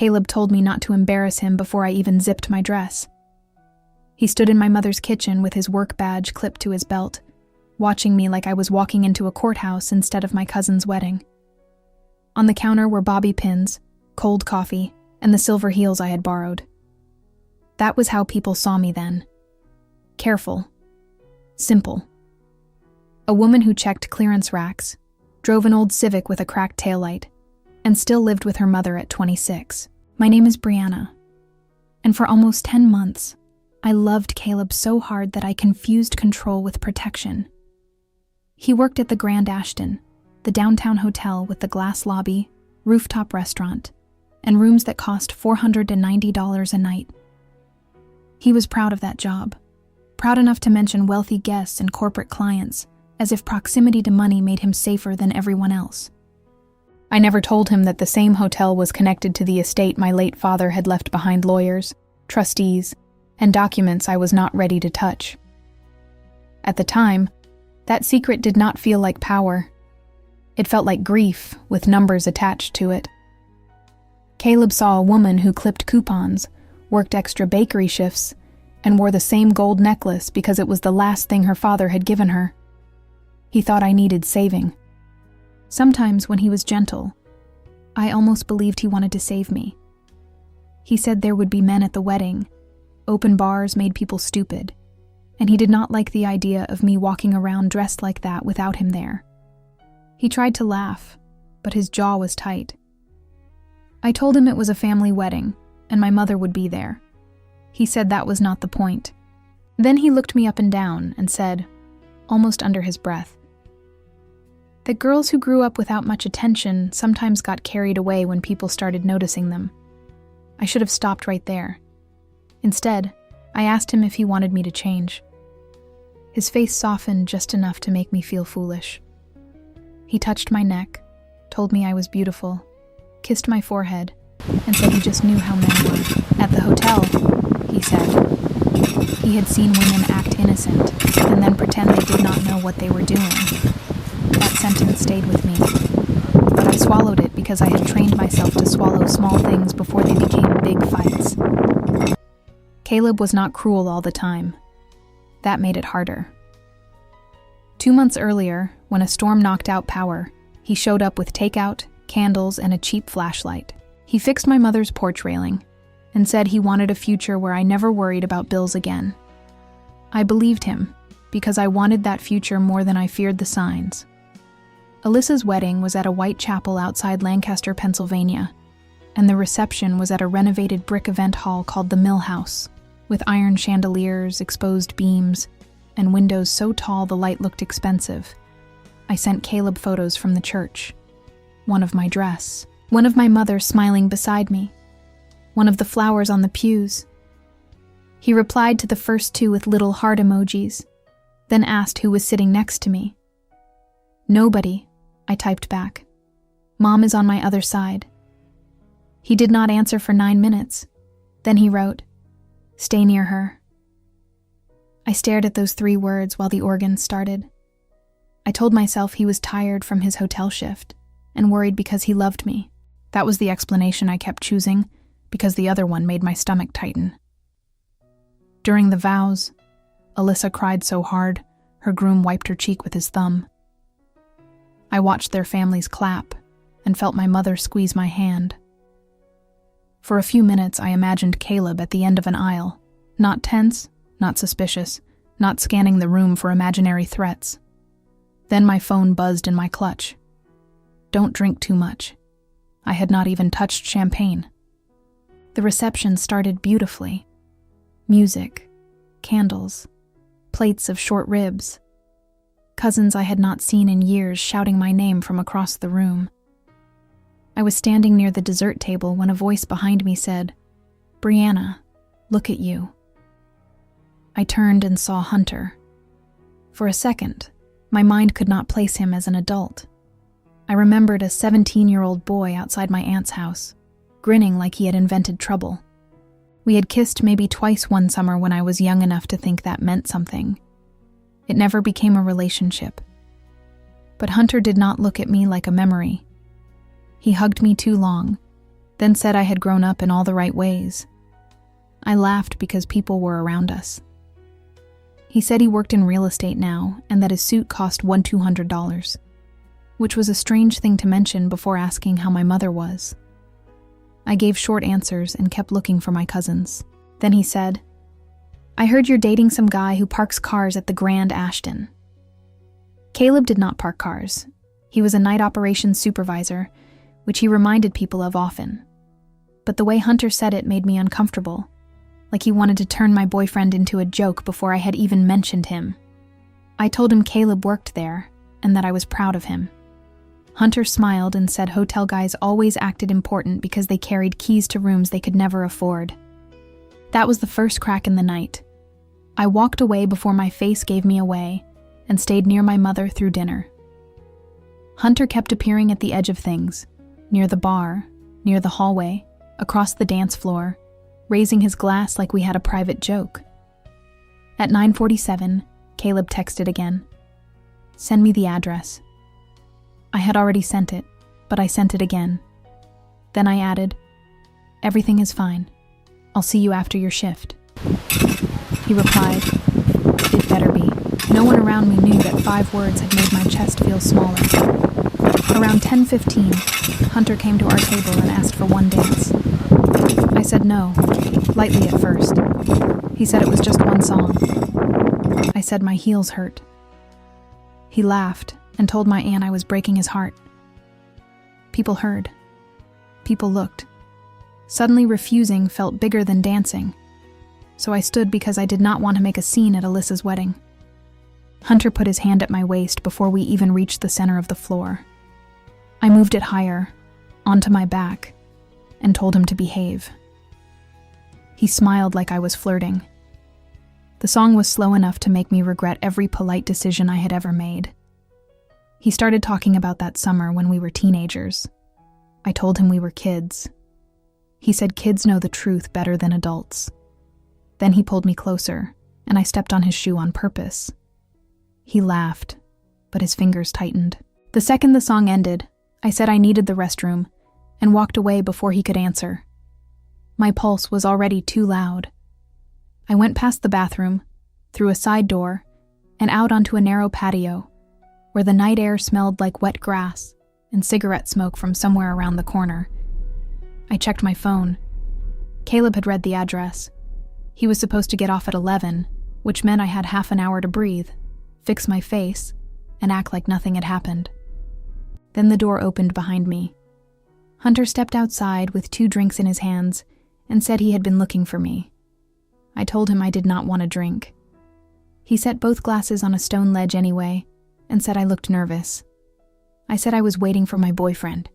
Caleb told me not to embarrass him before I even zipped my dress. He stood in my mother's kitchen with his work badge clipped to his belt, watching me like I was walking into a courthouse instead of my cousin's wedding. On the counter were bobby pins, cold coffee, and the silver heels I had borrowed. That was how people saw me then. Careful. Simple. A woman who checked clearance racks, drove an old Civic with a cracked taillight, and still lived with her mother at 26. My name is Brianna, and for almost 10 months, I loved Caleb so hard that I confused control with protection. He worked at the Grand Ashton, the downtown hotel with the glass lobby, rooftop restaurant, and rooms that cost $490 a night. He was proud of that job, proud enough to mention wealthy guests and corporate clients, as if proximity to money made him safer than everyone else. I never told him that the same hotel was connected to the estate my late father had left behind lawyers, trustees, and documents I was not ready to touch. At the time, that secret did not feel like power. It felt like grief with numbers attached to it. Caleb saw a woman who clipped coupons, worked extra bakery shifts, and wore the same gold necklace because it was the last thing her father had given her. He thought I needed saving. Sometimes when he was gentle, I almost believed he wanted to save me. He said there would be men at the wedding. Open bars made people stupid, and he did not like the idea of me walking around dressed like that without him there. He tried to laugh, but his jaw was tight. I told him it was a family wedding, and my mother would be there. He said that was not the point. Then he looked me up and down and said, almost under his breath, that girls who grew up without much attention sometimes got carried away when people started noticing them. I should have stopped right there. Instead, I asked him if he wanted me to change. His face softened just enough to make me feel foolish. He touched my neck, told me I was beautiful, kissed my forehead, and said he just knew how men were. At the hotel, he said, he had seen women act innocent and then pretend they did not know what they were doing. That sentence stayed with me, but I swallowed it because I had trained myself to swallow small things before they became big fights. Caleb was not cruel all the time. That made it harder. 2 months earlier, when a storm knocked out power, he showed up with takeout, candles, and a cheap flashlight. He fixed my mother's porch railing and said he wanted a future where I never worried about bills again. I believed him because I wanted that future more than I feared the signs. Alyssa's wedding was at a white chapel outside Lancaster, Pennsylvania, and the reception was at a renovated brick event hall called the Mill House, with iron chandeliers, exposed beams, and windows so tall the light looked expensive. I sent Caleb photos from the church. One of my dress, one of my mother smiling beside me, one of the flowers on the pews. He replied to the first two with little heart emojis, then asked who was sitting next to me. Nobody, I typed back. Mom is on my other side. He did not answer for 9 minutes. Then he wrote, "Stay near her." I stared at those 3 words while the organ started. I told myself he was tired from his hotel shift and worried because he loved me. That was the explanation I kept choosing, because the other one made my stomach tighten. During the vows, Alyssa cried so hard, her groom wiped her cheek with his thumb. I watched their families clap and felt my mother squeeze my hand. For a few minutes, I imagined Caleb at the end of an aisle, not tense, not suspicious, not scanning the room for imaginary threats. Then my phone buzzed in my clutch. Don't drink too much. I had not even touched champagne. The reception started beautifully. Music, candles, plates of short ribs. Cousins I had not seen in years shouting my name from across the room. I was standing near the dessert table when a voice behind me said, "Brianna, look at you." I turned and saw Hunter. For a second, my mind could not place him as an adult. I remembered a 17-year-old boy outside my aunt's house, grinning like he had invented trouble. We had kissed maybe twice one summer when I was young enough to think that meant something. It never became a relationship. But Hunter did not look at me like a memory. He hugged me too long, then said I had grown up in all the right ways. I laughed because people were around us. He said he worked in real estate now and that his suit cost $200, which was a strange thing to mention before asking how my mother was. I gave short answers and kept looking for my cousins. Then he said, "I heard you're dating some guy who parks cars at the Grand Ashton." Caleb did not park cars. He was a night operations supervisor, which he reminded people of often. But the way Hunter said it made me uncomfortable, like he wanted to turn my boyfriend into a joke before I had even mentioned him. I told him Caleb worked there and that I was proud of him. Hunter smiled and said hotel guys always acted important because they carried keys to rooms they could never afford. That was the first crack in the night. I walked away before my face gave me away and stayed near my mother through dinner. Hunter kept appearing at the edge of things, near the bar, near the hallway, across the dance floor, raising his glass like we had a private joke. At 9:47, Caleb texted again. "Send me the address." I had already sent it, but I sent it again. Then I added, "Everything is fine. I'll see you after your shift." He replied, "It better be." No one around me knew that 5 words had made my chest feel smaller. Around 10:15, Hunter came to our table and asked for one dance. I said no, lightly at first. He said it was just one song. I said my heels hurt. He laughed and told my aunt I was breaking his heart. People heard. People looked. Suddenly refusing felt bigger than dancing, so I stood because I did not want to make a scene at Alyssa's wedding. Hunter put his hand at my waist before we even reached the center of the floor. I moved it higher, onto my back, and told him to behave. He smiled like I was flirting. The song was slow enough to make me regret every polite decision I had ever made. He started talking about that summer when we were teenagers. I told him we were kids. He said kids know the truth better than adults. Then he pulled me closer, and I stepped on his shoe on purpose. He laughed, but his fingers tightened. The second the song ended, I said I needed the restroom, and walked away before he could answer. My pulse was already too loud. I went past the bathroom, through a side door, and out onto a narrow patio, where the night air smelled like wet grass and cigarette smoke from somewhere around the corner. I checked my phone. Caleb had read the address. He was supposed to get off at 11, which meant I had half an hour to breathe, fix my face, and act like nothing had happened. Then the door opened behind me. Hunter stepped outside with 2 drinks in his hands and said he had been looking for me. I told him I did not want a drink. He set both glasses on a stone ledge anyway and said I looked nervous. I said I was waiting for my boyfriend.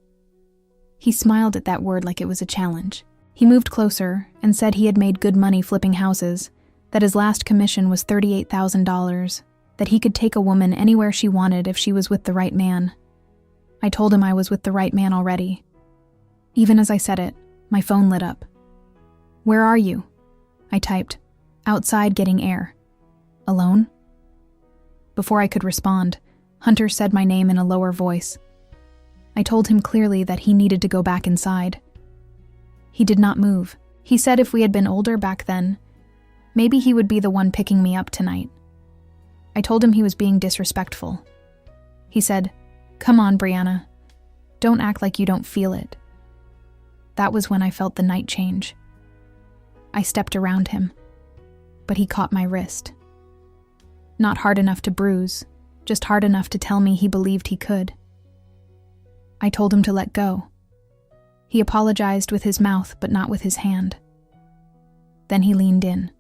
He smiled at that word like it was a challenge. He moved closer and said he had made good money flipping houses, that his last commission was $38,000, that he could take a woman anywhere she wanted if she was with the right man. I told him I was with the right man already. Even as I said it, my phone lit up. "Where are you?" I typed, "Outside getting air." "Alone?" Before I could respond, Hunter said my name in a lower voice. I told him clearly that he needed to go back inside. He did not move. He said if we had been older back then, maybe he would be the one picking me up tonight. I told him he was being disrespectful. He said, "Come on, Brianna. Don't act like you don't feel it." That was when I felt the night change. I stepped around him, but he caught my wrist. Not hard enough to bruise, just hard enough to tell me he believed he could. I told him to let go. He apologized with his mouth, but not with his hand. Then he leaned in.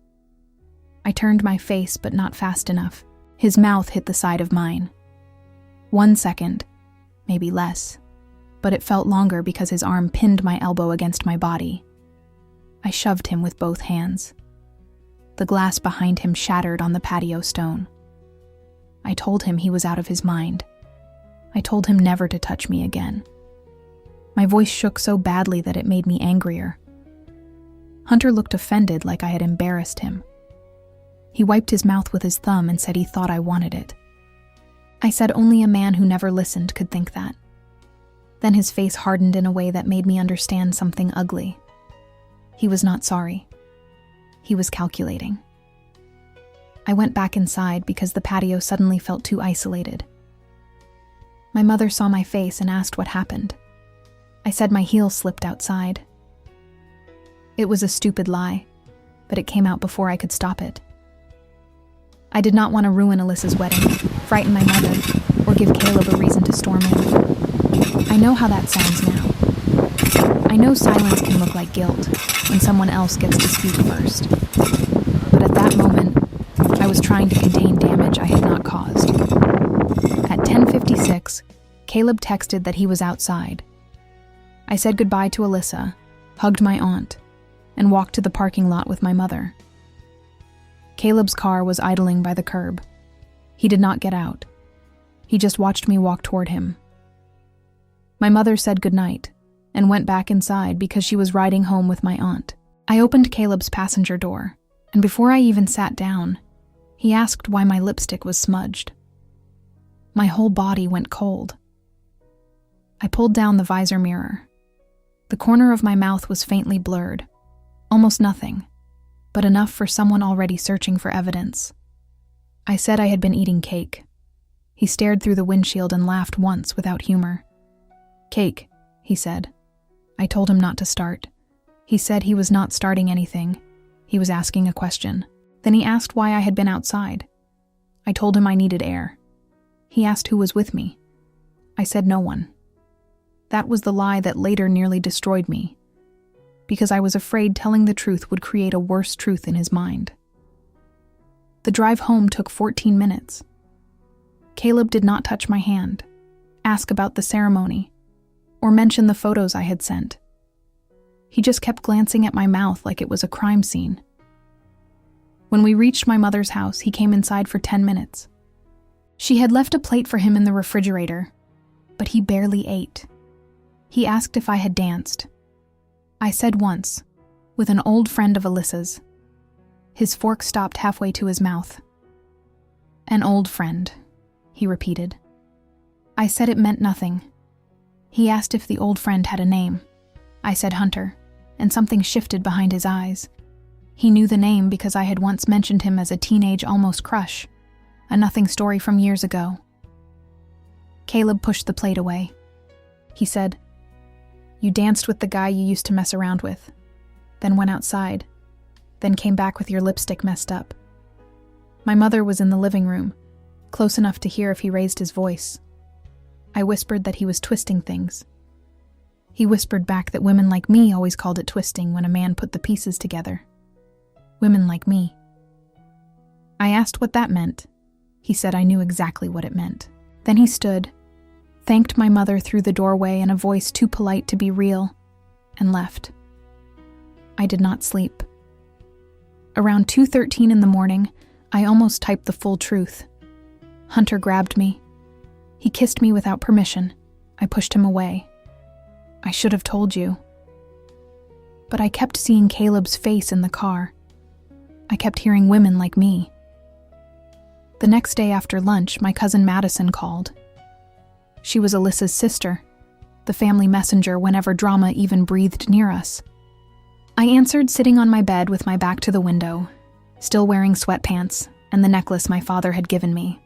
I turned my face, but not fast enough. His mouth hit the side of mine. 1 second, maybe less, but it felt longer because his arm pinned my elbow against my body. I shoved him with both hands. The glass behind him shattered on the patio stone. I told him he was out of his mind. I told him never to touch me again. My voice shook so badly that it made me angrier. Hunter looked offended, like I had embarrassed him. He wiped his mouth with his thumb and said he thought I wanted it. I said only a man who never listened could think that. Then his face hardened in a way that made me understand something ugly. He was not sorry. He was calculating. I went back inside because the patio suddenly felt too isolated. My mother saw my face and asked what happened. I said my heel slipped outside. It was a stupid lie, but it came out before I could stop it. I did not want to ruin Alyssa's wedding, frighten my mother, or give Caleb a reason to storm in. I know how that sounds now. I know silence can look like guilt when someone else gets to speak first. But at that moment, I was trying to contain damage I had not caused. At 10:56, Caleb texted that he was outside. I said goodbye to Alyssa, hugged my aunt, and walked to the parking lot with my mother. Caleb's car was idling by the curb. He did not get out. He just watched me walk toward him. My mother said goodnight and went back inside because she was riding home with my aunt. I opened Caleb's passenger door, and before I even sat down, he asked why my lipstick was smudged. My whole body went cold. I pulled down the visor mirror. The corner of my mouth was faintly blurred. Almost nothing, but enough for someone already searching for evidence. I said I had been eating cake. He stared through the windshield and laughed once without humor. "Cake," he said. I told him not to start. He said he was not starting anything. He was asking a question. Then he asked why I had been outside. I told him I needed air. He asked who was with me. I said no one. That was the lie that later nearly destroyed me, because I was afraid telling the truth would create a worse truth in his mind. The drive home took 14 minutes. Caleb did not touch my hand, ask about the ceremony, or mention the photos I had sent. He just kept glancing at my mouth like it was a crime scene. When we reached my mother's house, he came inside for 10 minutes. She had left a plate for him in the refrigerator, but he barely ate. He asked if I had danced. I said once, with an old friend of Alyssa's. His fork stopped halfway to his mouth. "An old friend," he repeated. I said it meant nothing. He asked if the old friend had a name. I said Hunter, and something shifted behind his eyes. He knew the name because I had once mentioned him as a teenage almost crush, a nothing story from years ago. Caleb pushed the plate away. He said, "You danced with the guy you used to mess around with, then went outside, then came back with your lipstick messed up." My mother was in the living room, close enough to hear if he raised his voice. I whispered that he was twisting things. He whispered back that women like me always called it twisting when a man put the pieces together. Women like me. I asked what that meant. He said I knew exactly what it meant. Then he stood, thanked my mother through the doorway in a voice too polite to be real, and left. I did not sleep. Around 2:13 in the morning, I almost typed the full truth. Hunter grabbed me. He kissed me without permission. I pushed him away. I should have told you. But I kept seeing Caleb's face in the car. I kept hearing women like me. The next day after lunch, my cousin Madison called. She was Alyssa's sister, the family messenger whenever drama even breathed near us. I answered sitting on my bed with my back to the window, still wearing sweatpants and the necklace my father had given me.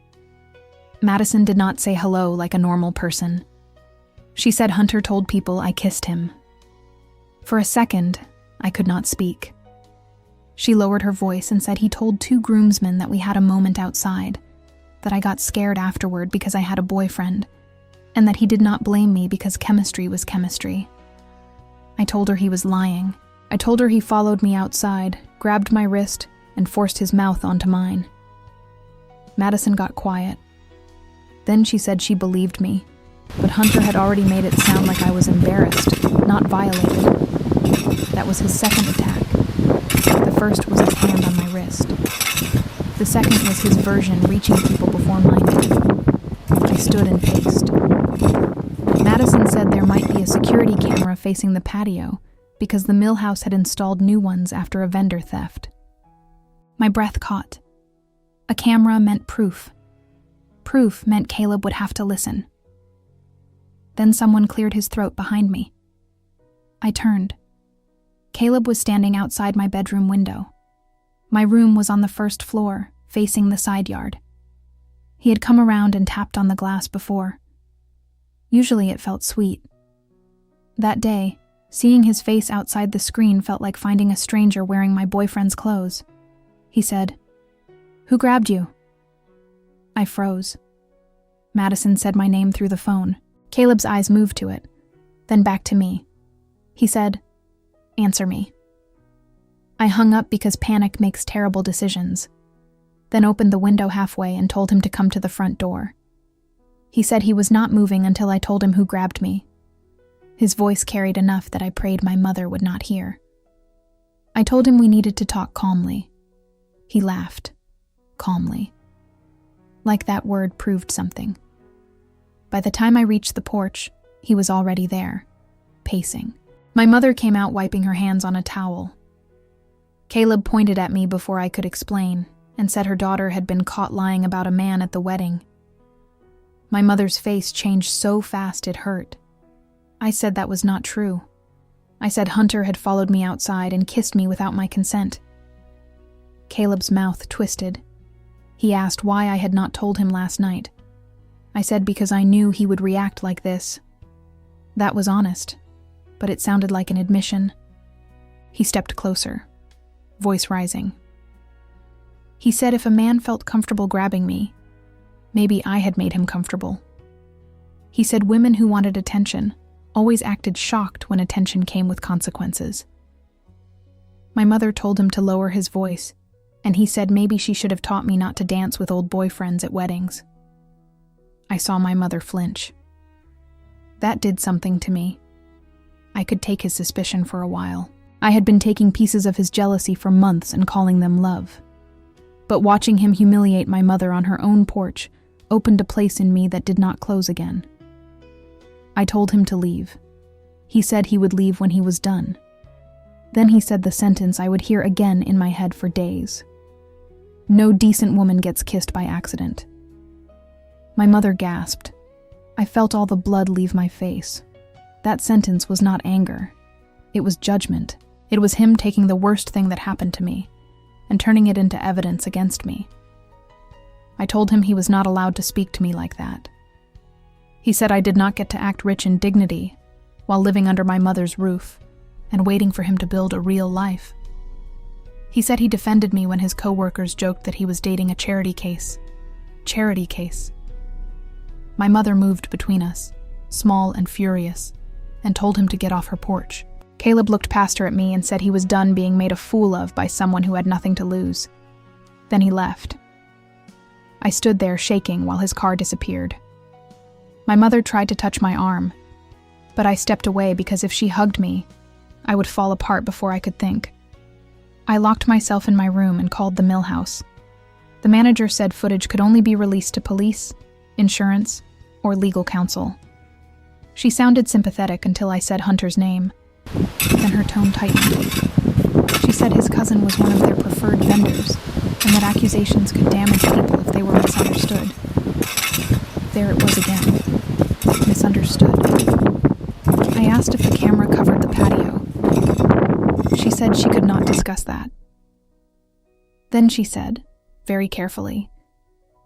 Madison did not say hello like a normal person. She said Hunter told people I kissed him. For a second, I could not speak. She lowered her voice and said he told 2 groomsmen that we had a moment outside, that I got scared afterward because I had a boyfriend, and that he did not blame me because chemistry was chemistry. I told her he was lying. I told her he followed me outside, grabbed my wrist, and forced his mouth onto mine. Madison got quiet. Then she said she believed me, but Hunter had already made it sound like I was embarrassed, not violated. That was his second attack. The first was his hand on my wrist. The second was his version reaching people before mine did. I stood and paced. Madison said there might be a security camera facing the patio because the mill house had installed new ones after a vendor theft. My breath caught. A camera meant proof. Proof meant Caleb would have to listen. Then someone cleared his throat behind me. I turned. Caleb was standing outside my bedroom window. My room was on the first floor, facing the side yard. He had come around and tapped on the glass before. Usually it felt sweet. That day, seeing his face outside the screen felt like finding a stranger wearing my boyfriend's clothes. He said, "Who grabbed you?" I froze. Madison said my name through the phone. Caleb's eyes moved to it, then back to me. He said, "Answer me." I hung up because panic makes terrible decisions, then opened the window halfway and told him to come to the front door. He said he was not moving until I told him who grabbed me. His voice carried enough that I prayed my mother would not hear. I told him we needed to talk calmly. He laughed, calmly. Like that word proved something. By the time I reached the porch, he was already there, pacing. My mother came out wiping her hands on a towel. Caleb pointed at me before I could explain and said her daughter had been caught lying about a man at the wedding. My mother's face changed so fast it hurt. I said that was not true. I said Hunter had followed me outside and kissed me without my consent. Caleb's mouth twisted. He asked why I had not told him last night. I said because I knew he would react like this. That was honest, but it sounded like an admission. He stepped closer, voice rising. He said if a man felt comfortable grabbing me, maybe I had made him comfortable. He said women who wanted attention always acted shocked when attention came with consequences. My mother told him to lower his voice, and he said maybe she should have taught me not to dance with old boyfriends at weddings. I saw my mother flinch. That did something to me. I could take his suspicion for a while. I had been taking pieces of his jealousy for months and calling them love. But watching him humiliate my mother on her own porch opened a place in me that did not close again. I told him to leave. He said he would leave when he was done. Then he said the sentence I would hear again in my head for days. No decent woman gets kissed by accident. My mother gasped. I felt all the blood leave my face. That sentence was not anger. It was judgment. It was him taking the worst thing that happened to me and turning it into evidence against me. I told him he was not allowed to speak to me like that. He said I did not get to act rich in dignity while living under my mother's roof and waiting for him to build a real life. He said he defended me when his co-workers joked that he was dating a charity case. Charity case. My mother moved between us, small and furious, and told him to get off her porch. Caleb looked past her at me and said he was done being made a fool of by someone who had nothing to lose. Then he left. I stood there shaking while his car disappeared. My mother tried to touch my arm, but I stepped away because if she hugged me, I would fall apart before I could think. I locked myself in my room and called the mill house. The manager said footage could only be released to police, insurance, or legal counsel. She sounded sympathetic until I said Hunter's name. Then her tone tightened. She said his cousin was one of their preferred vendors, and that accusations could damage people if they were misunderstood. There it was again. Misunderstood. I asked if the camera covered the patio. She said she could not discuss that. Then she said, very carefully,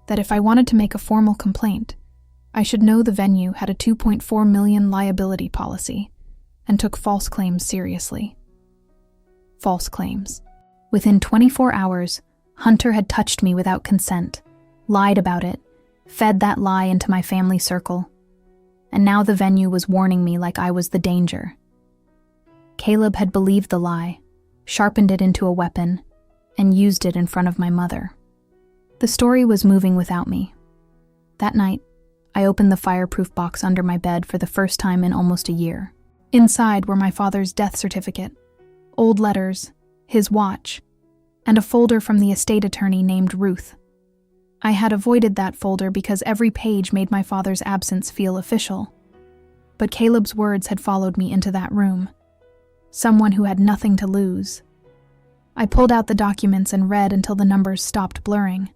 that if I wanted to make a formal complaint, I should know the venue had a $2.4 million liability policy and took false claims seriously. False claims. Within 24 hours, Hunter had touched me without consent, lied about it, fed that lie into my family circle, and now the venue was warning me like I was the danger. Caleb had believed the lie, sharpened it into a weapon, and used it in front of my mother. The story was moving without me. That night, I opened the fireproof box under my bed for the first time in almost a year. Inside were my father's death certificate, old letters, his watch, and a folder from the estate attorney named Ruth. I had avoided that folder because every page made my father's absence feel official. But Caleb's words had followed me into that room. Someone who had nothing to lose. I pulled out the documents and read until the numbers stopped blurring.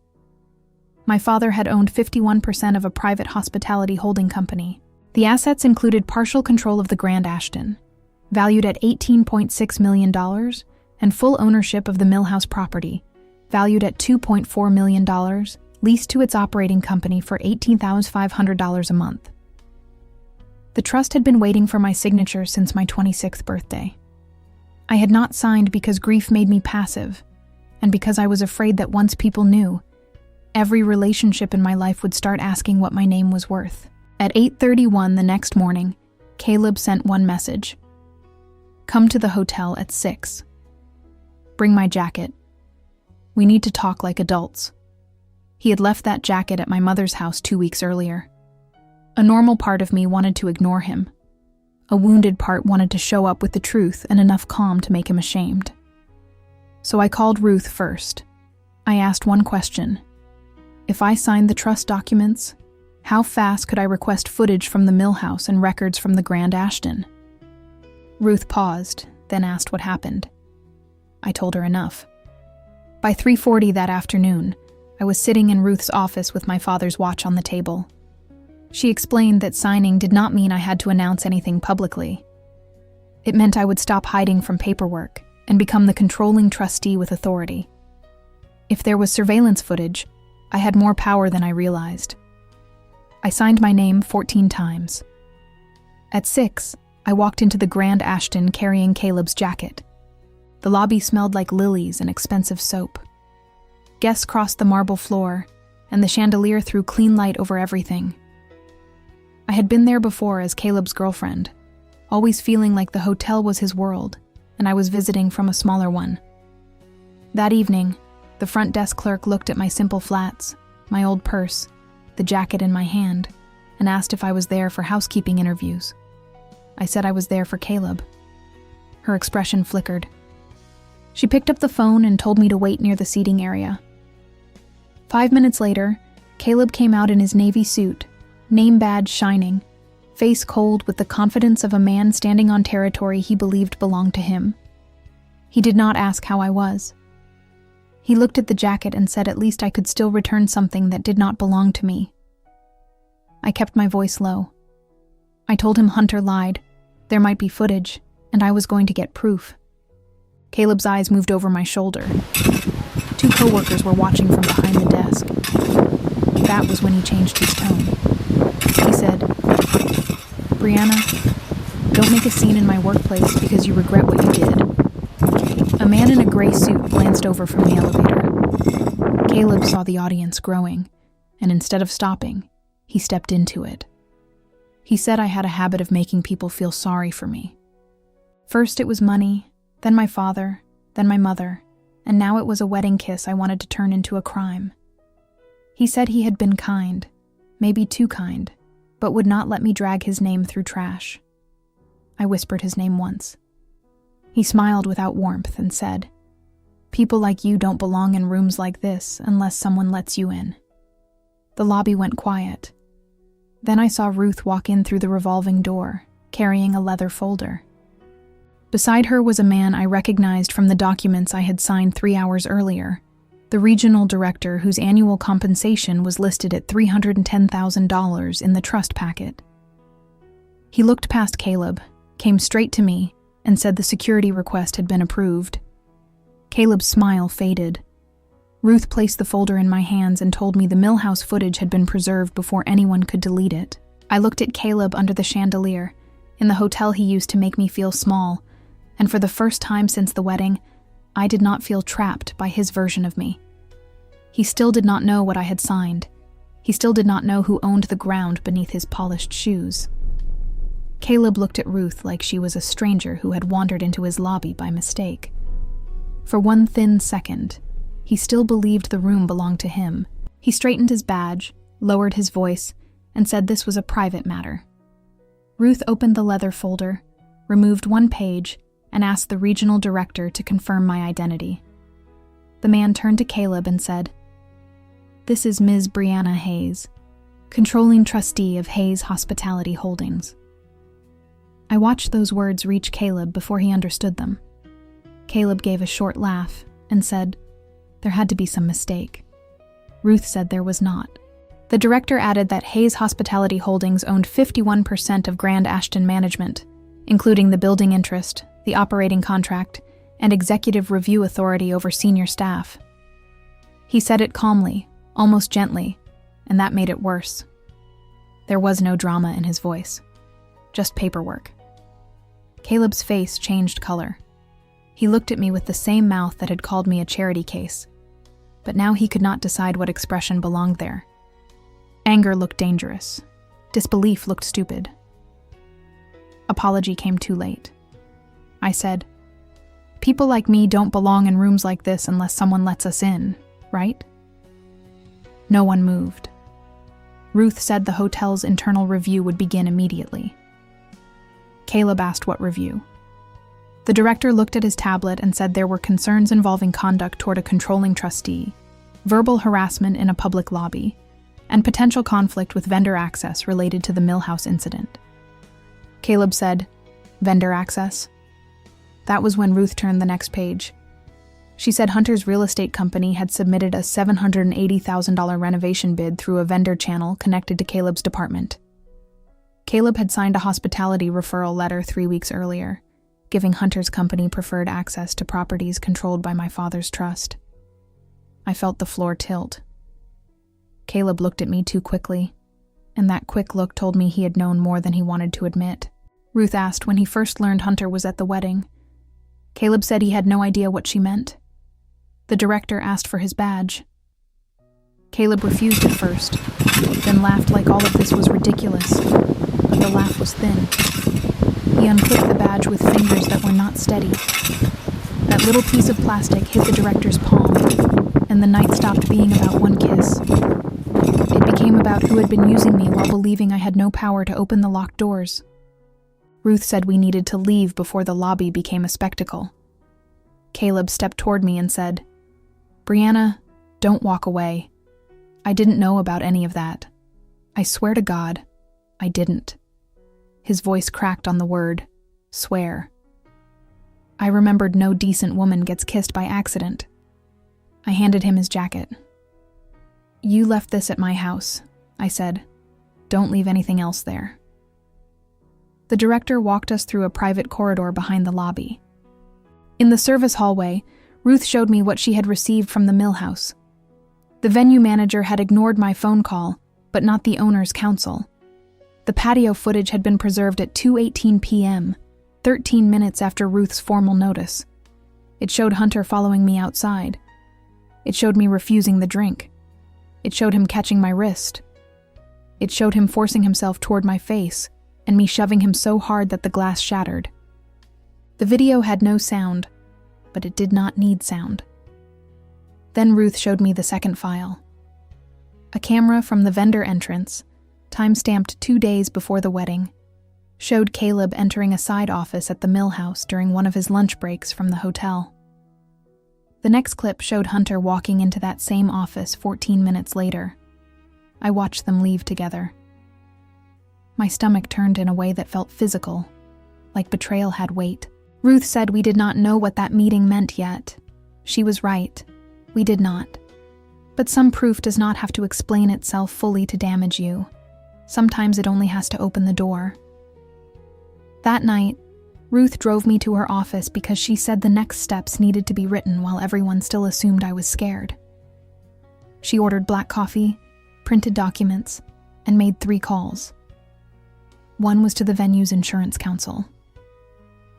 My father had owned 51% of a private hospitality holding company, The assets included partial control of the Grand Ashton, valued at $18.6 million, and full ownership of the Millhouse property, valued at $2.4 million, leased to its operating company for $18,500 a month. The trust had been waiting for my signature since my 26th birthday. I had not signed because grief made me passive, and because I was afraid that once people knew, every relationship in my life would start asking what my name was worth. At 8:31 the next morning, Caleb sent one message. "Come to the hotel at 6. Bring my jacket. We need to talk like adults." He had left that jacket at my mother's house 2 weeks earlier. A normal part of me wanted to ignore him. A wounded part wanted to show up with the truth and enough calm to make him ashamed. So I called Ruth first. I asked one question. If I signed the trust documents, how fast could I request footage from the Millhouse and records from the Grand Ashton? Ruth paused, then asked what happened. I told her enough. By 3:40 that afternoon, I was sitting in Ruth's office with my father's watch on the table. She explained that signing did not mean I had to announce anything publicly. It meant I would stop hiding from paperwork and become the controlling trustee with authority. If there was surveillance footage, I had more power than I realized. I signed my name 14 times. At 6, I walked into the Grand Ashton carrying Caleb's jacket. The lobby smelled like lilies and expensive soap. Guests crossed the marble floor, and the chandelier threw clean light over everything. I had been there before as Caleb's girlfriend, always feeling like the hotel was his world, and I was visiting from a smaller one. That evening, the front desk clerk looked at my simple flats, my old purse, the jacket in my hand, and asked if I was there for housekeeping interviews. I said I was there for Caleb. Her expression flickered. She picked up the phone and told me to wait near the seating area. 5 minutes later, Caleb came out in his navy suit, name badge shining, face cold with the confidence of a man standing on territory he believed belonged to him. He did not ask how I was. He looked at the jacket and said at least I could still return something that did not belong to me. I kept my voice low. I told him Hunter lied, there might be footage, and I was going to get proof. Caleb's eyes moved over my shoulder. 2 coworkers were watching from behind the desk. That was when he changed his tone. He said, "Brianna, don't make a scene in my workplace because you regret what you did." A man in a gray suit glanced over from the elevator. Caleb saw the audience growing, and instead of stopping, he stepped into it. He said I had a habit of making people feel sorry for me. First it was money, then my father, then my mother, and now it was a wedding kiss I wanted to turn into a crime. He said he had been kind, maybe too kind, but would not let me drag his name through trash. I whispered his name once. He smiled without warmth and said, "People like you don't belong in rooms like this unless someone lets you in." The lobby went quiet. Then I saw Ruth walk in through the revolving door, carrying a leather folder. Beside her was a man I recognized from the documents I had signed 3 hours earlier, the regional director whose annual compensation was listed at $310,000 in the trust packet. He looked past Caleb, came straight to me, and said the security request had been approved. Caleb's smile faded. Ruth placed the folder in my hands and told me the Millhouse footage had been preserved before anyone could delete it. I looked at Caleb under the chandelier, in the hotel he used to make me feel small, and for the first time since the wedding, I did not feel trapped by his version of me. He still did not know what I had signed. He still did not know who owned the ground beneath his polished shoes. Caleb looked at Ruth like she was a stranger who had wandered into his lobby by mistake. For one thin second, he still believed the room belonged to him. He straightened his badge, lowered his voice, and said this was a private matter. Ruth opened the leather folder, removed one page, and asked the regional director to confirm my identity. The man turned to Caleb and said, "This is Ms. Brianna Hayes, controlling trustee of Hayes Hospitality Holdings." I watched those words reach Caleb before he understood them. Caleb gave a short laugh and said, "There had to be some mistake." Ruth said there was not. The director added that Hayes Hospitality Holdings owned 51% of Grand Ashton Management, including the building interest, the operating contract, and executive review authority over senior staff. He said it calmly, almost gently, and that made it worse. There was no drama in his voice, just paperwork. Caleb's face changed color. He looked at me with the same mouth that had called me a charity case, but now he could not decide what expression belonged there. Anger looked dangerous. Disbelief looked stupid. Apology came too late. I said, "People like me don't belong in rooms like this unless someone lets us in, right?" No one moved. Ruth said the hotel's internal review would begin immediately. Caleb asked what review. The director looked at his tablet and said there were concerns involving conduct toward a controlling trustee, verbal harassment in a public lobby, and potential conflict with vendor access related to the Millhouse incident. Caleb said, "Vendor access?" That was when Ruth turned the next page. She said Hunter's real estate company had submitted a $780,000 renovation bid through a vendor channel connected to Caleb's department. Caleb had signed a hospitality referral letter 3 weeks earlier, giving Hunter's company preferred access to properties controlled by my father's trust. I felt the floor tilt. Caleb looked at me too quickly, and that quick look told me he had known more than he wanted to admit. Ruth asked when he first learned Hunter was at the wedding. Caleb said he had no idea what she meant. The director asked for his badge. Caleb refused at first, then laughed like all of this was ridiculous, but the laugh was thin. He unclipped the badge with fingers that were not steady. That little piece of plastic hit the director's palm, and the night stopped being about one kiss. It became about who had been using me while believing I had no power to open the locked doors. Ruth said we needed to leave before the lobby became a spectacle. Caleb stepped toward me and said, "Brianna, don't walk away. I didn't know about any of that. I swear to God, I didn't." His voice cracked on the word, swear. I remembered no decent woman gets kissed by accident. I handed him his jacket. "You left this at my house," I said. "Don't leave anything else there." The director walked us through a private corridor behind the lobby. In the service hallway, Ruth showed me what she had received from the Millhouse. The venue manager had ignored my phone call, but not the owner's counsel. The patio footage had been preserved at 2:18 p.m., 13 minutes after Ruth's formal notice. It showed Hunter following me outside. It showed me refusing the drink. It showed him catching my wrist. It showed him forcing himself toward my face, and me shoving him so hard that the glass shattered. The video had no sound, but it did not need sound. Then Ruth showed me the second file. A camera from the vendor entrance, time-stamped 2 days before the wedding, showed Caleb entering a side office at the Millhouse during one of his lunch breaks from the hotel. The next clip showed Hunter walking into that same office 14 minutes later. I watched them leave together. My stomach turned in a way that felt physical, like betrayal had weight. Ruth said we did not know what that meeting meant yet. She was right. We did not. But some proof does not have to explain itself fully to damage you. Sometimes it only has to open the door. That night, Ruth drove me to her office because she said the next steps needed to be written while everyone still assumed I was scared. She ordered black coffee, printed documents, and made 3 calls. One was to the venue's insurance counsel.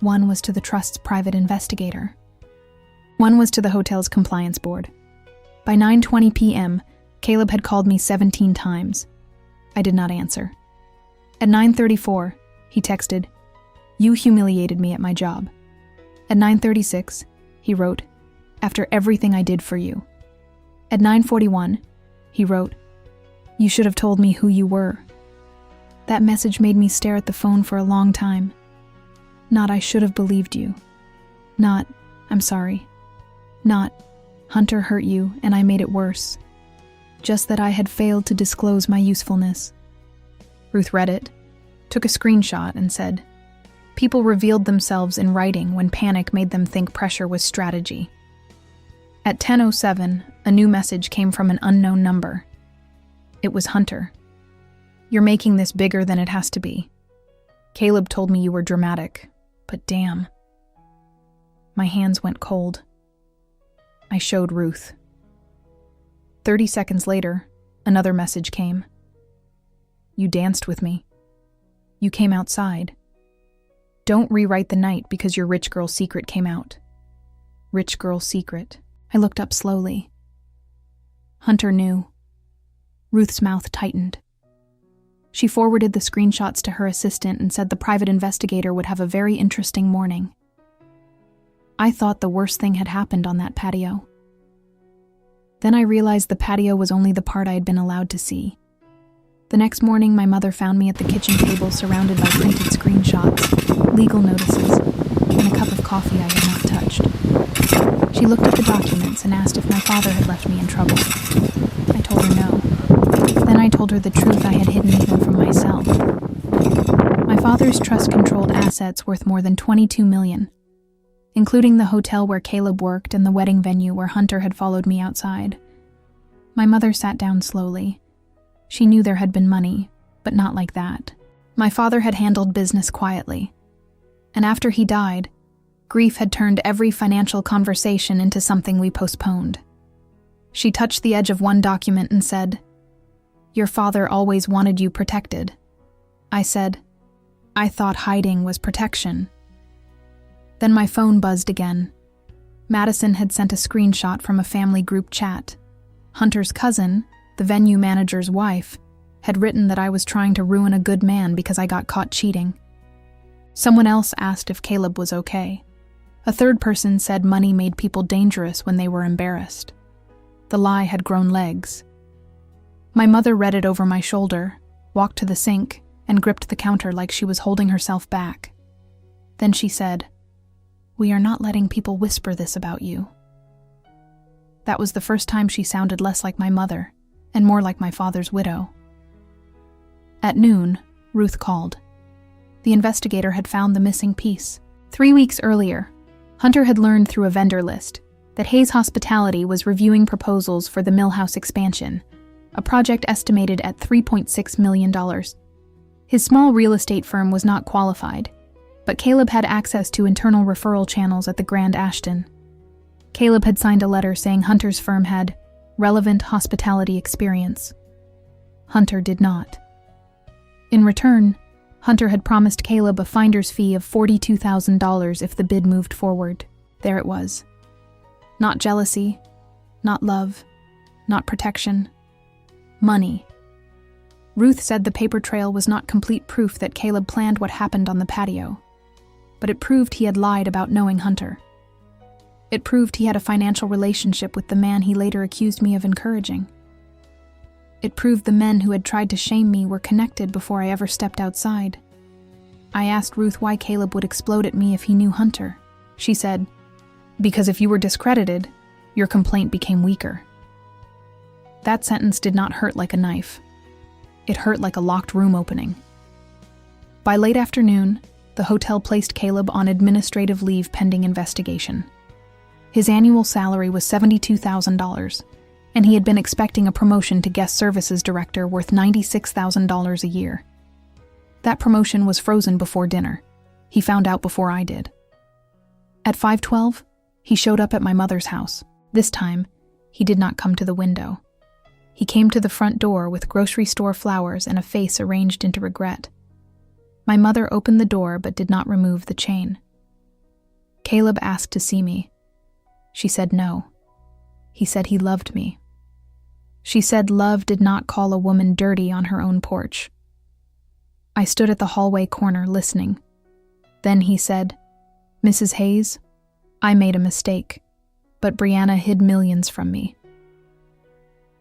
One was to the trust's private investigator. One was to the hotel's compliance board. By 9:20 p.m., Caleb had called me 17 times. I did not answer. At 9:34, he texted, "You humiliated me at my job." At 9:36, he wrote, "After everything I did for you." At 9:41, he wrote, "You should have told me who you were." That message made me stare at the phone for a long time. Not, "I should have believed you." Not, "I'm sorry." Not, "Hunter hurt you and I made it worse." Just that I had failed to disclose my usefulness. Ruth read it, took a screenshot, and said, "People revealed themselves in writing when panic made them think pressure was strategy." At 10:07, a new message came from an unknown number. It was Hunter. You're making this bigger than it has to be. Caleb told me you were dramatic, but damn. My hands went cold. I showed Ruth. 30 seconds later, another message came. You danced with me. You came outside. Don't rewrite the night because your rich girl secret came out. Rich girl secret. I looked up slowly. Hunter knew. Ruth's mouth tightened. She forwarded the screenshots to her assistant and said the private investigator would have a very interesting morning. I thought the worst thing had happened on that patio. Then I realized the patio was only the part I had been allowed to see. The next morning, my mother found me at the kitchen table surrounded by printed screenshots, legal notices, and a cup of coffee I had not touched. She looked at the documents and asked if my father had left me in trouble. I told her no. Then I told her the truth I had hidden even from myself. My father's trust-controlled assets worth more than $22 million, including the hotel where Caleb worked and the wedding venue where Hunter had followed me outside. My mother sat down slowly. She knew there had been money, but not like that. My father had handled business quietly, and after he died, grief had turned every financial conversation into something we postponed. She touched the edge of one document and said, "Your father always wanted you protected." I said, "I thought hiding was protection." Then my phone buzzed again. Madison had sent a screenshot from a family group chat. Hunter's cousin, the venue manager's wife, had written that I was trying to ruin a good man because I got caught cheating. Someone else asked if Caleb was okay. A third person said money made people dangerous when they were embarrassed. The lie had grown legs. My mother read it over my shoulder, walked to the sink, and gripped the counter like she was holding herself back. Then she said, "We are not letting people whisper this about you." That was the first time she sounded less like my mother and more like my father's widow. At noon, Ruth called. The investigator had found the missing piece. 3 weeks earlier, Hunter had learned through a vendor list that Hayes Hospitality was reviewing proposals for the Millhouse expansion, a project estimated at $3.6 million. His small real estate firm was not qualified, but Caleb had access to internal referral channels at the Grand Ashton. Caleb had signed a letter saying Hunter's firm had relevant hospitality experience. Hunter did not. In return, Hunter had promised Caleb a finder's fee of $42,000 if the bid moved forward. There it was. Not jealousy, not love, not protection. Money. Ruth said the paper trail was not complete proof that Caleb planned what happened on the patio, but it proved he had lied about knowing Hunter. It proved he had a financial relationship with the man he later accused me of encouraging. It proved the men who had tried to shame me were connected before I ever stepped outside. I asked Ruth why Caleb would explode at me if he knew Hunter. She said, "Because if you were discredited, your complaint became weaker." That sentence did not hurt like a knife. It hurt like a locked room opening. By late afternoon, the hotel placed Caleb on administrative leave pending investigation. His annual salary was $72,000, and he had been expecting a promotion to guest services director worth $96,000 a year. That promotion was frozen before dinner. He found out before I did. At 5:12, he showed up at my mother's house. This time, he did not come to the window. He came to the front door with grocery store flowers and a face arranged into regret. My mother opened the door but did not remove the chain. Caleb asked to see me. She said no. He said he loved me. She said love did not call a woman dirty on her own porch. I stood at the hallway corner listening. Then he said, "Mrs. Hayes, I made a mistake, but Brianna hid millions from me."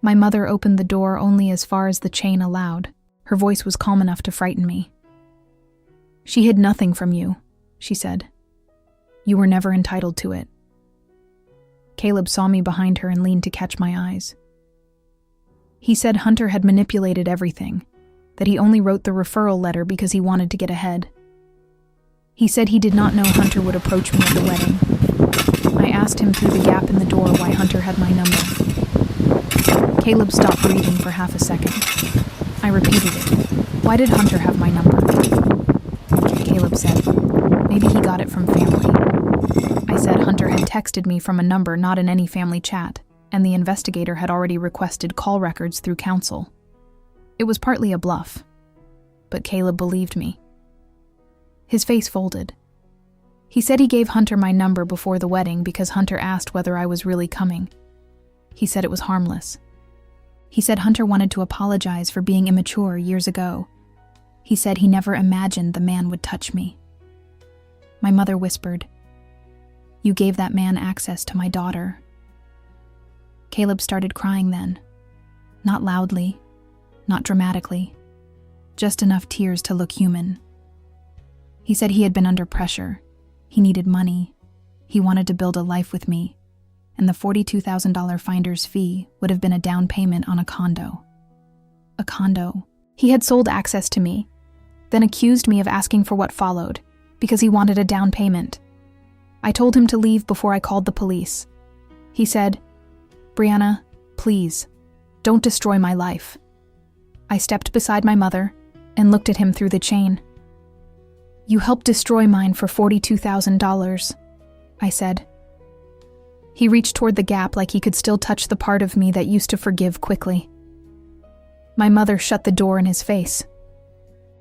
My mother opened the door only as far as the chain allowed. Her voice was calm enough to frighten me. "She hid nothing from you," she said. "You were never entitled to it." Caleb saw me behind her and leaned to catch my eyes. He said Hunter had manipulated everything, that he only wrote the referral letter because he wanted to get ahead. He said he did not know Hunter would approach me at the wedding. I asked him through the gap in the door why Hunter had my number. Caleb stopped breathing for half a second. I repeated it. Why did Hunter have my number? Caleb said, maybe he got it from family. I said Hunter had texted me from a number not in any family chat, and the investigator had already requested call records through counsel. It was partly a bluff, but Caleb believed me. His face folded. He said he gave Hunter my number before the wedding because Hunter asked whether I was really coming. He said it was harmless. He said Hunter wanted to apologize for being immature years ago. He said he never imagined the man would touch me. My mother whispered, "You gave that man access to my daughter." Caleb started crying then. Not loudly, not dramatically, just enough tears to look human. He said he had been under pressure. He needed money. He wanted to build a life with me, and the $42,000 finder's fee would have been a down payment on a condo. A condo. He had sold access to me, then accused me of asking for what followed, because he wanted a down payment. I told him to leave before I called the police. He said, "Brianna, please, don't destroy my life." I stepped beside my mother and looked at him through the chain. "You helped destroy mine for $42,000, I said. He reached toward the gap like he could still touch the part of me that used to forgive quickly. My mother shut the door in his face.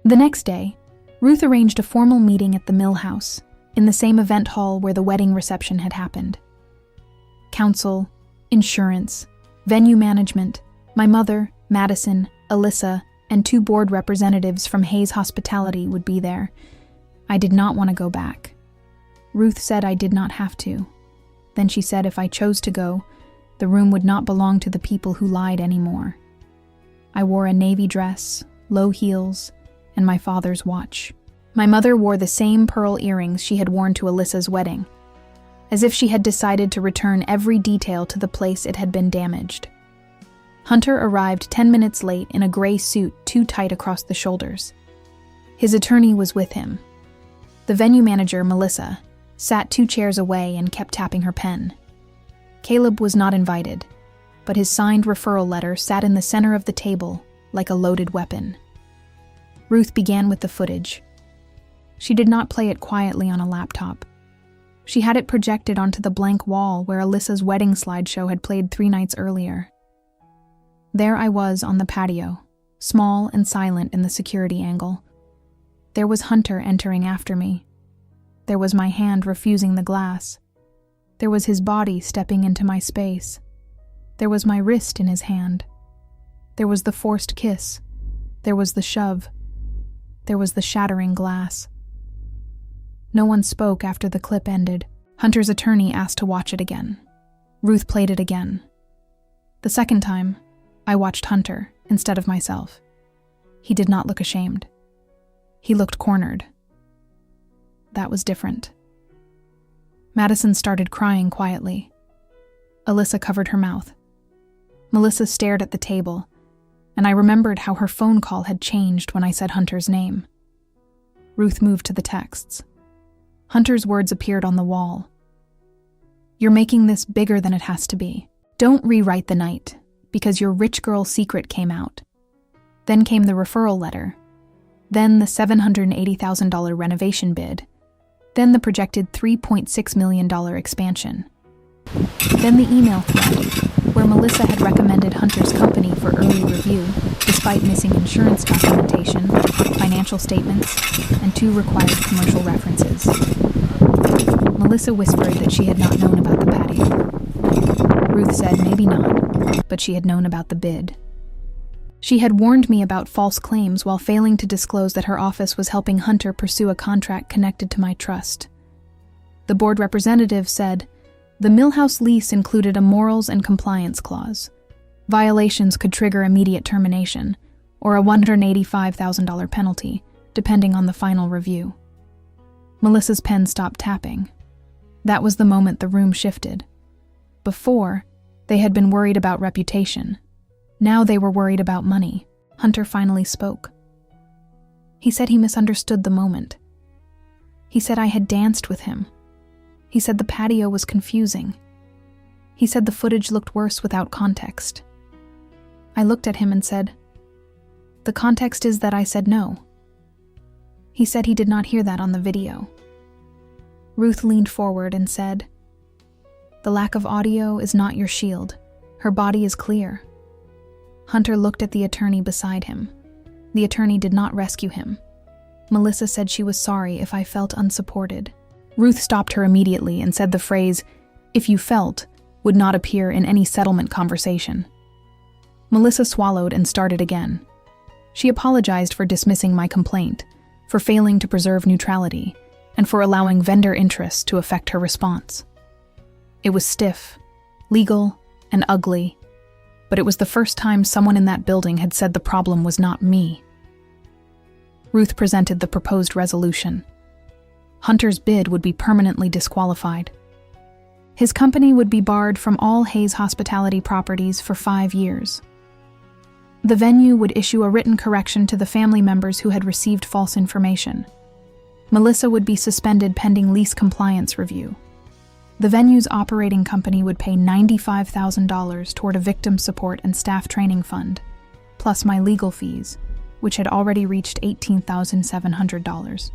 The next day, Ruth arranged a formal meeting at the Mill House, in the same event hall where the wedding reception had happened. Counsel, insurance, venue management, my mother, Madison, Alyssa, and 2 board representatives from Hayes Hospitality would be there. I did not want to go back. Ruth said I did not have to. Then she said if I chose to go, the room would not belong to the people who lied anymore. I wore a navy dress, low heels, and my father's watch. My mother wore the same pearl earrings she had worn to Alyssa's wedding, as if she had decided to return every detail to the place it had been damaged. Hunter arrived 10 minutes late in a gray suit too tight across the shoulders. His attorney was with him. The venue manager, Melissa, sat 2 chairs away and kept tapping her pen. Caleb was not invited, but his signed referral letter sat in the center of the table like a loaded weapon. Ruth began with the footage. She did not play it quietly on a laptop. She had it projected onto the blank wall where Alyssa's wedding slideshow had played 3 nights earlier. There I was on the patio, small and silent in the security angle. There was Hunter entering after me. There was my hand refusing the glass. There was his body stepping into my space. There was my wrist in his hand. There was the forced kiss. There was the shove. There was the shattering glass. No one spoke after the clip ended. Hunter's attorney asked to watch it again. Ruth played it again. The second time, I watched Hunter instead of myself. He did not look ashamed. He looked cornered. That was different. Madison started crying quietly. Alyssa covered her mouth. Melissa stared at the table, and I remembered how her phone call had changed when I said Hunter's name. Ruth moved to the texts. Hunter's words appeared on the wall. "You're making this bigger than it has to be. Don't rewrite the night, because your rich girl secret came out." Then came the referral letter. Then the $780,000 renovation bid. Then the projected $3.6 million expansion. Then the email thread, where Melissa had recommended Hunter's company for early review, despite missing insurance documentation, financial statements, and 2 required commercial references. Melissa whispered that she had not known about the patio. Ruth said maybe not, but she had known about the bid. She had warned me about false claims while failing to disclose that her office was helping Hunter pursue a contract connected to my trust. The board representative said, the Millhouse lease included a morals and compliance clause. Violations could trigger immediate termination, or a $185,000 penalty, depending on the final review. Melissa's pen stopped tapping. That was the moment the room shifted. Before, they had been worried about reputation. Now they were worried about money. Hunter finally spoke. He said he misunderstood the moment. He said I had danced with him. He said the patio was confusing. He said the footage looked worse without context. I looked at him and said, "The context is that I said no." He said he did not hear that on the video. Ruth leaned forward and said, "The lack of audio is not your shield. Her body is clear." Hunter looked at the attorney beside him. The attorney did not rescue him. Melissa said she was sorry if I felt unsupported. Ruth stopped her immediately and said the phrase, "if you felt," would not appear in any settlement conversation. Melissa swallowed and started again. She apologized for dismissing my complaint, for failing to preserve neutrality, and for allowing vendor interests to affect her response. It was stiff, legal, and ugly, but it was the first time someone in that building had said the problem was not me. Ruth presented the proposed resolution. Hunter's bid would be permanently disqualified. His company would be barred from all Hayes hospitality properties for 5 years. The venue would issue a written correction to the family members who had received false information. Melissa would be suspended pending lease compliance review. The venue's operating company would pay $95,000 toward a victim support and staff training fund, plus my legal fees, which had already reached $18,700.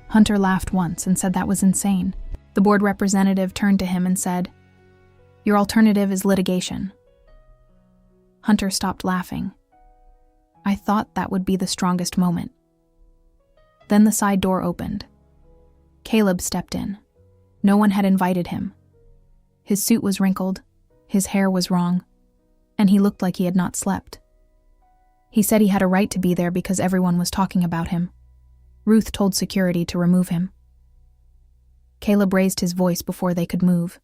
Hunter laughed once and said that was insane. The board representative turned to him and said, "Your alternative is litigation." Hunter stopped laughing. I thought that would be the strongest moment. Then the side door opened. Caleb stepped in. No one had invited him. His suit was wrinkled, his hair was wrong, and he looked like he had not slept. He said he had a right to be there because everyone was talking about him. Ruth told security to remove him. Caleb raised his voice before they could move.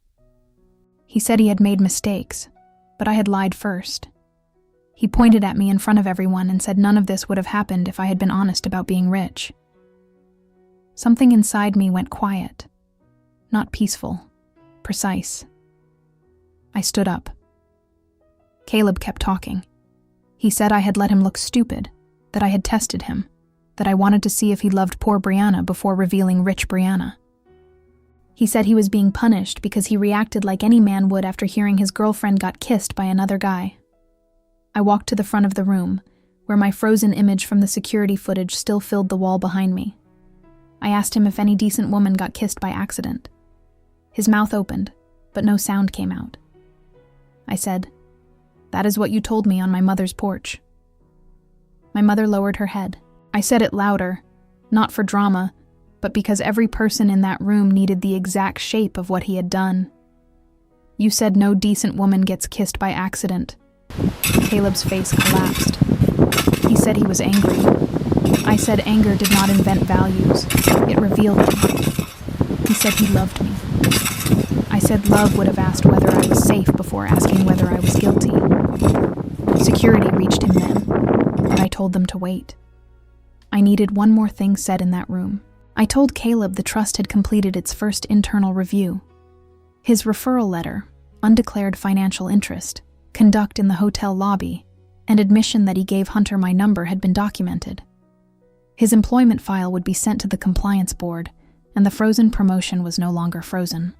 He said he had made mistakes, but I had lied first. He pointed at me in front of everyone and said none of this would have happened if I had been honest about being rich. Something inside me went quiet. Not peaceful, precise. I stood up. Caleb kept talking. He said I had let him look stupid, that I had tested him, that I wanted to see if he loved poor Brianna before revealing rich Brianna. He said he was being punished because he reacted like any man would after hearing his girlfriend got kissed by another guy. I walked to the front of the room, where my frozen image from the security footage still filled the wall behind me. I asked him if any decent woman got kissed by accident. His mouth opened, but no sound came out. I said, "That is what you told me on my mother's porch." My mother lowered her head. I said it louder, not for drama, but because every person in that room needed the exact shape of what he had done. "You said no decent woman gets kissed by accident." Caleb's face collapsed. He said he was angry. I said anger did not invent values. It revealed them. He said he loved me. I said love would have asked whether I was safe before asking whether I was guilty. Security reached him then, but I told them to wait. I needed one more thing said in that room. I told Caleb the trust had completed its first internal review. His referral letter, undeclared financial interest, conduct in the hotel lobby, and admission that he gave Hunter my number had been documented. His employment file would be sent to the compliance board, and the frozen promotion was no longer frozen.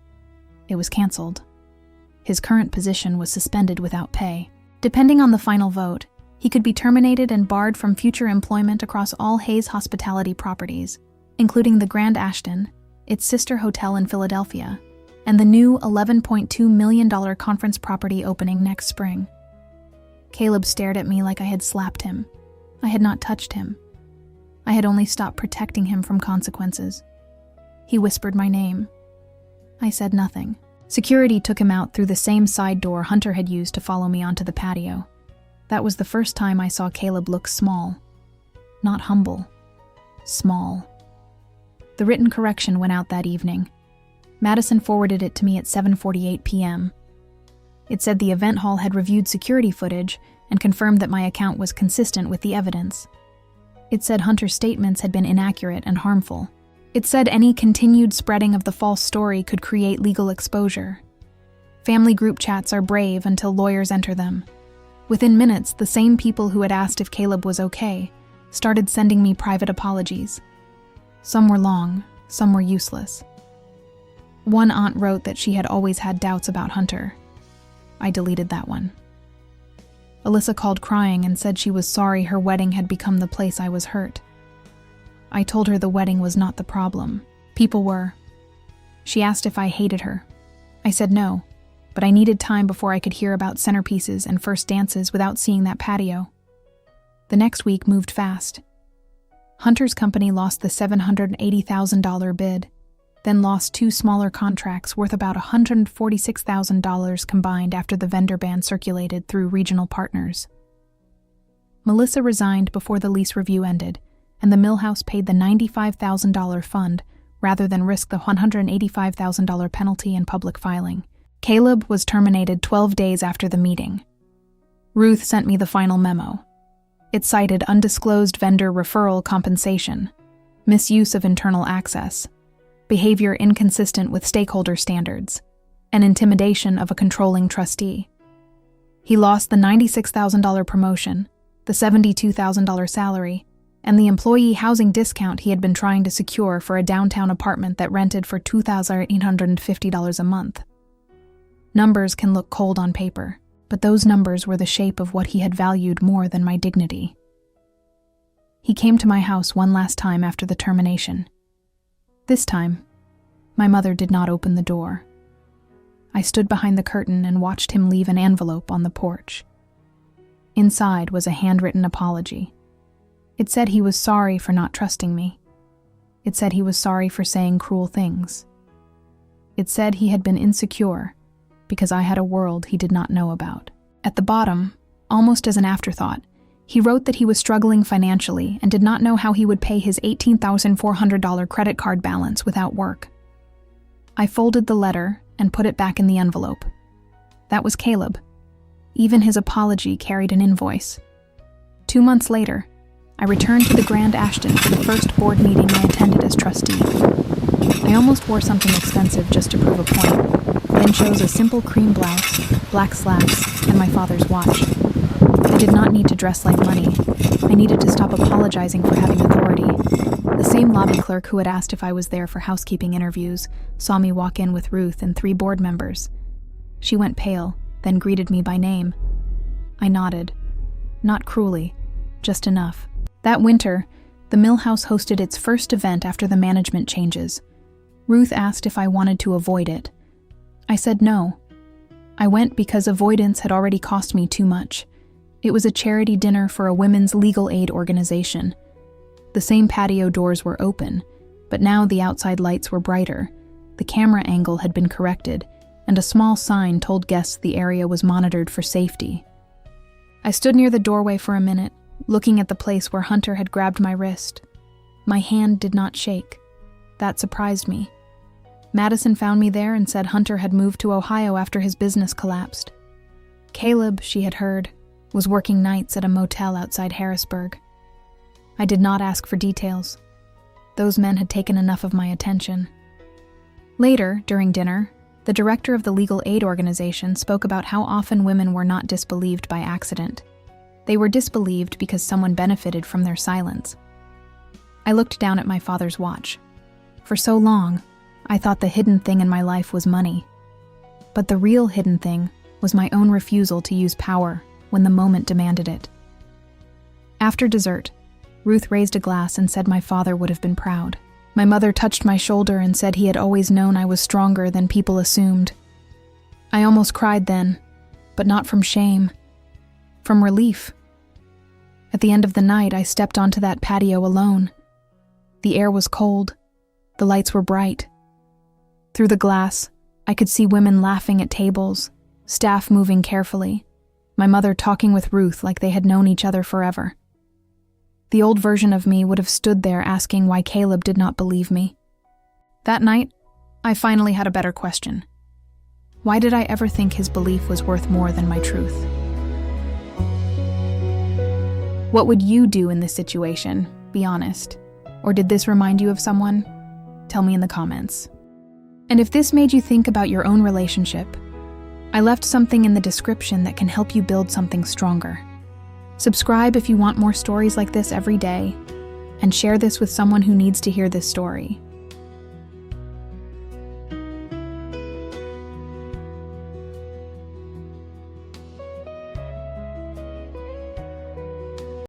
It was canceled. His current position was suspended without pay. Depending on the final vote, he could be terminated and barred from future employment across all Hayes hospitality properties, including the Grand Ashton, its sister hotel in Philadelphia, and the new $11.2 million conference property opening next spring. Caleb stared at me like I had slapped him. I had not touched him. I had only stopped protecting him from consequences. He whispered my name. I said nothing. Security took him out through the same side door Hunter had used to follow me onto the patio. That was the first time I saw Caleb look small. Not humble. Small. The written correction went out that evening. Madison forwarded it to me at 7:48 p.m. It said the event hall had reviewed security footage and confirmed that my account was consistent with the evidence. It said Hunter's statements had been inaccurate and harmful. It said any continued spreading of the false story could create legal exposure. Family group chats are brave until lawyers enter them. Within minutes, the same people who had asked if Caleb was okay started sending me private apologies. Some were long, some were useless. One aunt wrote that she had always had doubts about Hunter. I deleted that one. Alyssa called crying and said she was sorry her wedding had become the place I was hurt. I told her the wedding was not the problem. People were. She asked if I hated her. I said no, but I needed time before I could hear about centerpieces and first dances without seeing that patio. The next week moved fast. Hunter's company lost the $780,000 bid, then lost 2 smaller contracts worth about $146,000 combined after the vendor ban circulated through regional partners. Melissa resigned before the lease review ended, and the Millhouse paid the $95,000 fund rather than risk the $185,000 penalty and public filing. Caleb was terminated 12 days after the meeting. Ruth sent me the final memo. It cited undisclosed vendor referral compensation, misuse of internal access, behavior inconsistent with stakeholder standards, and intimidation of a controlling trustee. He lost the $96,000 promotion, the $72,000 salary, and the employee housing discount he had been trying to secure for a downtown apartment that rented for $2,850 a month. Numbers can look cold on paper, but those numbers were the shape of what he had valued more than my dignity. He came to my house one last time after the termination. This time, my mother did not open the door. I stood behind the curtain and watched him leave an envelope on the porch. Inside was a handwritten apology. It said he was sorry for not trusting me. It said he was sorry for saying cruel things. It said he had been insecure because I had a world he did not know about. At the bottom, almost as an afterthought, he wrote that he was struggling financially and did not know how he would pay his $18,400 credit card balance without work. I folded the letter and put it back in the envelope. That was Caleb. Even his apology carried an invoice. 2 months later, I returned to the Grand Ashton for the first board meeting I attended as trustee. I almost wore something expensive just to prove a point, then chose a simple cream blouse, black slacks, and my father's watch. I did not need to dress like money. I needed to stop apologizing for having authority. The same lobby clerk who had asked if I was there for housekeeping interviews saw me walk in with Ruth and 3 board members. She went pale, then greeted me by name. I nodded. Not cruelly, just enough. That winter, the Millhouse hosted its first event after the management changes. Ruth asked if I wanted to avoid it. I said no. I went because avoidance had already cost me too much. It was a charity dinner for a women's legal aid organization. The same patio doors were open, but now the outside lights were brighter. The camera angle had been corrected, and a small sign told guests the area was monitored for safety. I stood near the doorway for a minute, looking at the place where Hunter had grabbed my wrist. My hand did not shake. That surprised me. Madison found me there and said Hunter had moved to Ohio after his business collapsed. Caleb, she had heard, was working nights at a motel outside Harrisburg. I did not ask for details. Those men had taken enough of my attention. Later, during dinner, the director of the legal aid organization spoke about how often women were not disbelieved by accident. They were disbelieved because someone benefited from their silence. I looked down at my father's watch. For so long, I thought the hidden thing in my life was money. But the real hidden thing was my own refusal to use power when the moment demanded it. After dessert, Ruth raised a glass and said my father would have been proud. My mother touched my shoulder and said he had always known I was stronger than people assumed. I almost cried then, but not from shame. From relief. At the end of the night, I stepped onto that patio alone. The air was cold. The lights were bright. Through the glass, I could see women laughing at tables, staff moving carefully, my mother talking with Ruth like they had known each other forever. The old version of me would have stood there asking why Caleb did not believe me. That night, I finally had a better question. Why did I ever think his belief was worth more than my truth? What would you do in this situation? Be honest. Or did this remind you of someone? Tell me in the comments. And if this made you think about your own relationship, I left something in the description that can help you build something stronger. Subscribe if you want more stories like this every day, and share this with someone who needs to hear this story.